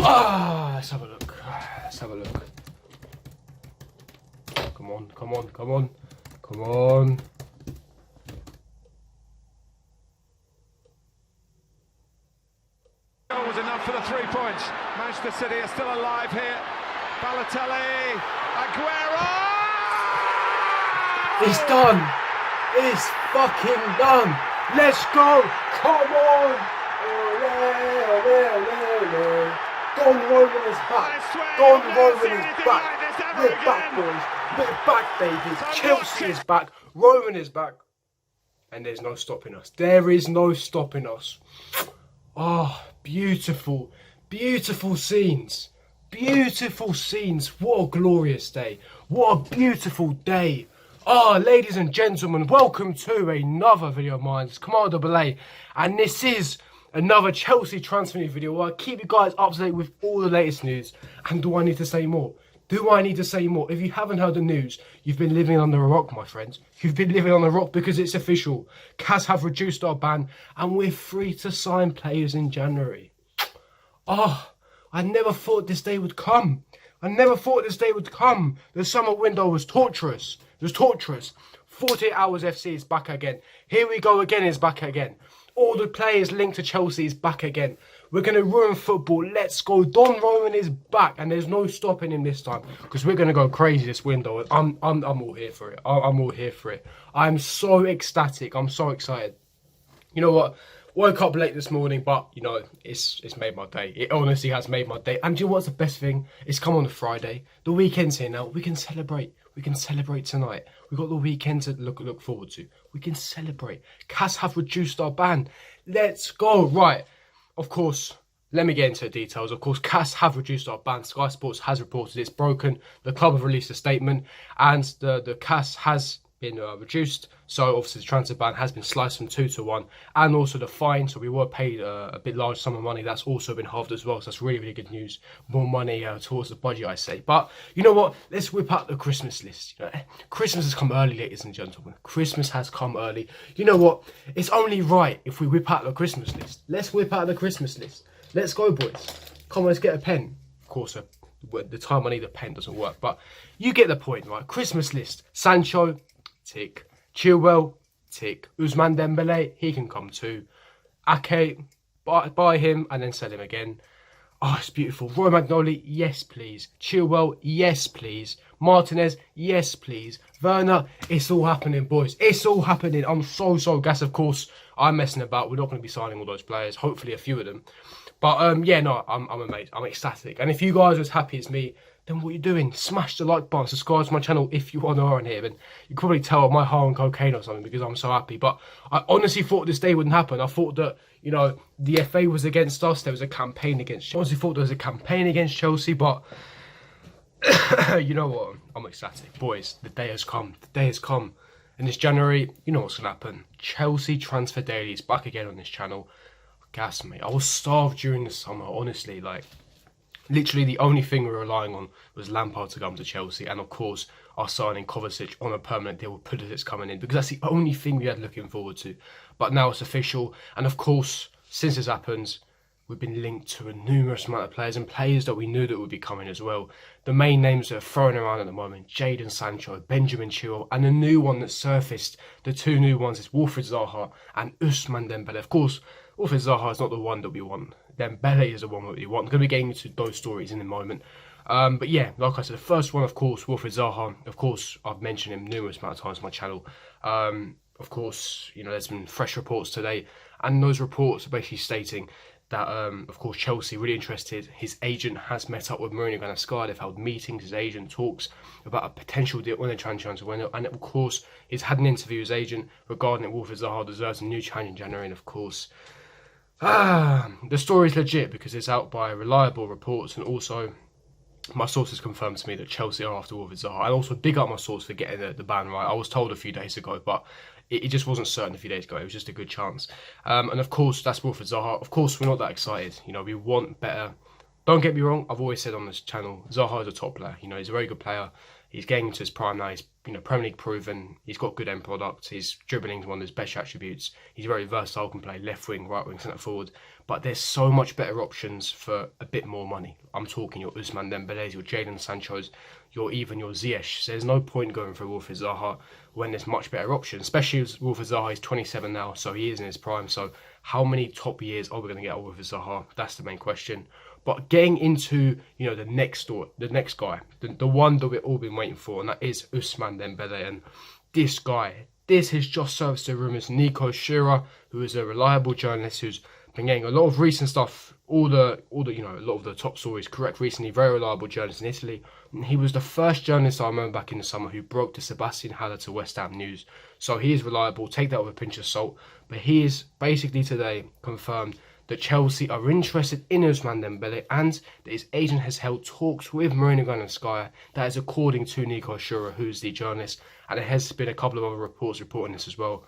Let's have a look. Let's have a look. Come on, come on, come on, come on. Was enough for the 3 points. Manchester City are still alive here. Balotelli, Aguero! It's done. It's fucking done. Let's go. Come on. Don Roman is back. Don Roman is back. We're back, boys. We're back, baby. Chelsea is back. Roman is back. And there's no stopping us. There is no stopping us. Oh, beautiful, beautiful scenes. Beautiful scenes. What a glorious day. What a beautiful day. Ladies and gentlemen, welcome to another video of mine. It's O.Dembele, and this is another Chelsea transfer news video where I keep you guys up to date with all the latest news. And do I need to say more? Do I need to say more? If you haven't heard the news, you've been living under a rock, my friends. You've been living on a rock because it's official. CAS have reduced our ban and we're free to sign players in January. I never thought this day would come. I never thought this day would come. The summer window was torturous. It was torturous. 48 Hours FC is back again. Here we go again, is back again. All the players linked to Chelsea is back again. We're going to ruin football. Let's go. Don Roman is back and there's no stopping him this time because we're going to go crazy this window. I'm all here for it. I'm all here for it. I'm so ecstatic. I'm so excited. You know what? Woke up late this morning, but, you know, it's made my day. It honestly has made my day. And you know what's the best thing? It's come on a Friday. The weekend's here now. We can celebrate. We can celebrate tonight. We've got the weekend to look forward to. We can celebrate. CAS have reduced our ban. Let's go. Right. Of course, let me get into the details. Of course, CAS have reduced our ban. Sky Sports has reported it's broken. The club have released a statement. And the CAS has been reduced, so obviously the transfer ban has been sliced from 2 to 1, and also the fine, so we were paid a bit large sum of money, that's also been halved as well, so that's really, really good news. More money towards the budget, I say. But you know what, let's whip out the Christmas list. You know, Christmas has come early, ladies and gentlemen. Christmas has come early. You know what, it's only right if we whip out the Christmas list. Let's whip out the Christmas list. Let's go, boys. Come on, let's get a pen. Of course, the time I need a pen doesn't work, but you get the point, right? Christmas list. Sancho, tick. Chilwell, tick. O.Dembele, he can come too. Ake, buy him and then sell him again. Oh, it's beautiful. Roy Magnoli, yes please. Chilwell, yes please. Martinez, yes please. Werner, it's all happening, boys. It's all happening. I'm so gassed. Of course, I'm messing about. We're not going to be signing all those players. Hopefully a few of them. But yeah, no, I'm amazed. I'm ecstatic. And if you guys are as happy as me, then what are you doing? Smash the like button, subscribe to my channel if you are new on here. And you can probably tell my high on cocaine or something because I'm so happy. But I honestly thought this day wouldn't happen. I thought that, you know, the FA was against us. There was a campaign against Chelsea. I honestly thought there was a campaign against Chelsea. But you know what? I'm ecstatic. Boys, the day has come. The day has come. And this January, you know what's going to happen. Chelsea Transfer Daily is back again on this channel. Gas me. I was starved during the summer, honestly. Like, literally the only thing we were relying on was Lampard to come to Chelsea, and of course our signing Kovacic on a permanent deal with Pulisic coming in, because that's the only thing we had looking forward to. But now it's official, and of course since this happens we've been linked to a numerous amount of players, and players that we knew that would be coming as well. The main names that are thrown around at the moment: Jadon Sancho, Benjamin Chilwell, and the new one that surfaced, the two new ones, is Wilfried Zaha and O.Dembele. Of course, Wilfried Zaha is not the one that we want. Dembele is the one that we want. I'm going to be getting into those stories in a moment. But yeah, like I said, the first one, of course, Wilfried Zaha. Of course, I've mentioned him numerous amount of times on my channel. Of course, you know, there's been fresh reports today, and those reports are basically stating that, of course, Chelsea really interested. His agent has met up with Mourinho and Sky. They've held meetings. His agent talks about a potential deal when they transfer window. And of course, he's had an interview with his agent regarding that Wilfried Zaha deserves a new challenge in January. And of course, the story is legit because it's out by reliable reports, and also my sources confirmed to me that Chelsea are after Wilfried Zaha. I also big up my source for getting the ban right. I was told a few days ago, but it just wasn't certain a few days ago. It was just a good chance. And of course, that's Wilfried Zaha. Of course, we're not that excited. You know, we want better. Don't get me wrong. I've always said on this channel, Zaha is a top player. You know, he's a very good player. He's getting into his prime now. He's Premier League proven. He's got good end product. His dribbling is one of his best attributes. He's very versatile, can play left wing, right wing, centre forward. But there's so much better options for a bit more money. I'm talking your Ousmane Dembele's, your Jadon Sancho's, your Ziyech. So there's no point going for Wilfried Zaha when there's much better options. Especially as Wilfried Zaha is 27 now, so he is in his prime. So how many top years are we going to get out of Wilfried Zaha? That's the main question. But getting into, the next guy, the one that we've all been waiting for, and that is Ousmane Dembele. And this guy, this has just surfaced the rumours. Nico Schura, who is a reliable journalist who's been getting a lot of recent stuff, a lot of the top stories correct recently. Very reliable journalist in Italy. And he was the first journalist I remember back in the summer who broke the Sebastian Haller to West Ham news. So he is reliable. Take that with a pinch of salt. But he is basically today confirmed that Chelsea are interested in Ousmane Dembele and that his agent has held talks with Marino Sky. That is according to Nico Schura, who's the journalist, and there has been a couple of other reports reporting this as well.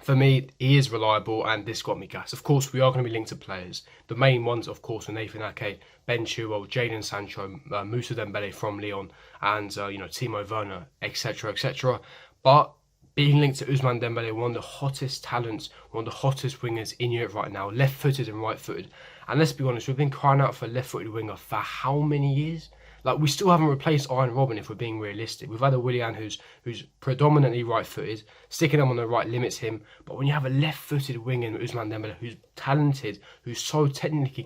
For me, he is reliable, and this got me gas. Of course, we are going to be linked to players. The main ones, of course, are Nathan Ake, Ben Chilwell, Jadon Sancho, Moussa Dembele from Lyon, and Timo Werner, etc., etc. But being linked to Ousmane Dembele, one of the hottest talents, one of the hottest wingers in Europe right now, left-footed and right-footed. And let's be honest, we've been crying out for a left-footed winger for how many years? Like, we still haven't replaced Iron Robben if we're being realistic. We've had a Willian who's predominantly right-footed. Sticking him on the right limits him. But when you have a left-footed winger in Ousmane Dembele who's talented, who's so technically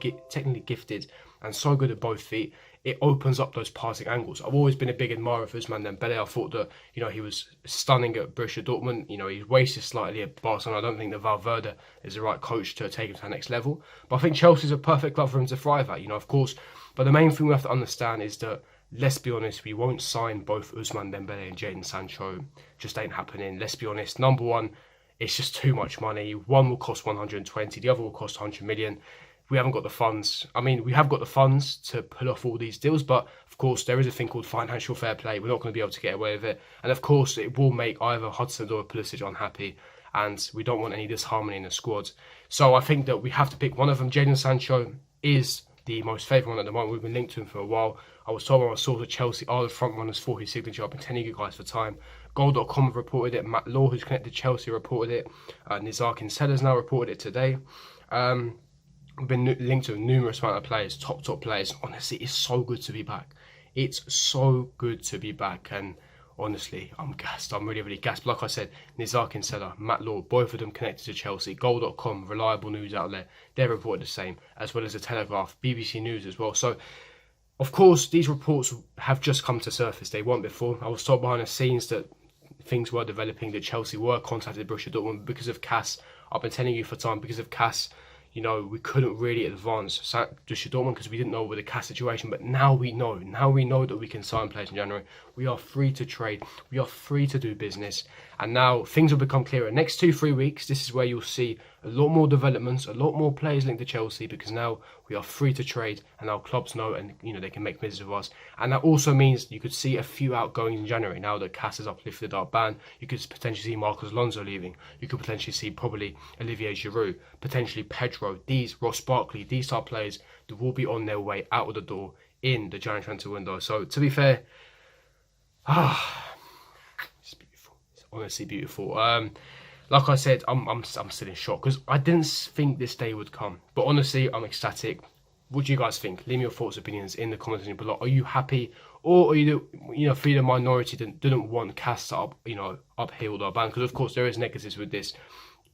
gifted and so good at both feet, it opens up those passing angles. I've always been a big admirer of Ousmane Dembele. I thought that, he was stunning at Borussia Dortmund. He's wasted slightly at Barcelona. I don't think that Valverde is the right coach to take him to the next level. But I think Chelsea's a perfect club for him to thrive at, of course. But the main thing we have to understand is that, let's be honest, we won't sign both Ousmane Dembele and Jadon Sancho. Just ain't happening. Let's be honest. Number one, it's just too much money. One will cost 120, the other will cost 100 million. We haven't got the funds. I mean, we have got the funds to pull off all these deals, but of course, there is a thing called financial fair play. We're not going to be able to get away with it. And of course, it will make either Hudson or Pulisic unhappy, and we don't want any disharmony in the squad. So I think that we have to pick one of them. Jadon Sancho is the most favourite one at the moment. We've been linked to him for a while. I was told by my source that Chelsea are the front runners for his signature. I've been telling you guys for time. Goal.com have reported it. Matt Law, who's connected to Chelsea, reported it. Nizar Kinsella now reported it today. We've been linked to a numerous amount of players, top players. Honestly, it's so good to be back. It's so good to be back. And honestly, I'm gassed. I'm really, really gassed. Like I said, Nizar Kinsella, Matt Law, both of them connected to Chelsea. Goal.com, reliable news outlet. They reported the same, as well as the Telegraph, BBC News as well. So, of course, these reports have just come to surface. They weren't before. I was told behind the scenes that things were developing, that Chelsea were contacted Borussia Dortmund because of Cass. I've been telling you for time, because of Cass, we couldn't really advance Borussia Dortmund because we didn't know with the Cass situation. But now we know. Now we know that we can sign players in January. We are free to trade. We are free to do business. And now things will become clearer. Next 2-3 weeks, this is where you'll see a lot more developments, a lot more players linked to Chelsea, because now we are free to trade and our clubs know, and they can make business of us. And that also means you could see a few outgoings in January. Now that Cass has uplifted our ban, you could potentially see Marcos Alonso leaving. You could potentially see probably Olivier Giroud, potentially Pedro, Ross Barkley, these type of players that will be on their way out of the door in the January transfer window. So to be fair, it's beautiful. It's honestly beautiful. Like I said, I'm still in shock because I didn't think this day would come. But honestly, I'm ecstatic. What do you guys think? Leave me your thoughts, opinions in the comments below. Are you happy, or are you for the minority that didn't want Cass to upheal our ban? Because of course there is negatives with this.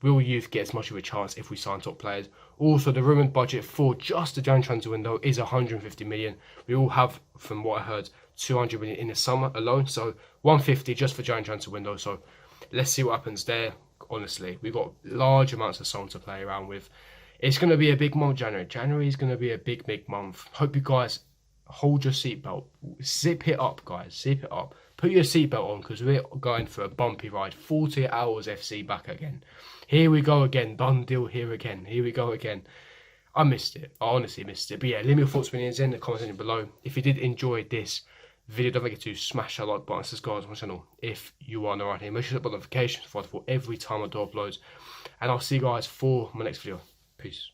Will youth get as much of a chance if we sign top players? Also, the rumoured budget for just the January transfer window is 150 million. We all have, from what I heard, 200 million in the summer alone. So 150 just for January transfer window. So let's see what happens there. Honestly, we've got large amounts of song to play around with. It's going to be a big month, January. January is going to be a big month. Hope you guys hold your seatbelt. Zip it up, guys. Zip it up. Put your seatbelt on, because we're going for a bumpy ride. 40 hours FC back again. Here we go again. Done deal here again. Here we go again. I missed it. I honestly missed it. But yeah, leave me your thoughts, opinions in the comments below. If you did enjoy this video, don't forget to smash that like button, subscribe to my channel if you are new around here. Make sure to put notifications for every time I do uploads. And I'll see you guys for my next video. Peace.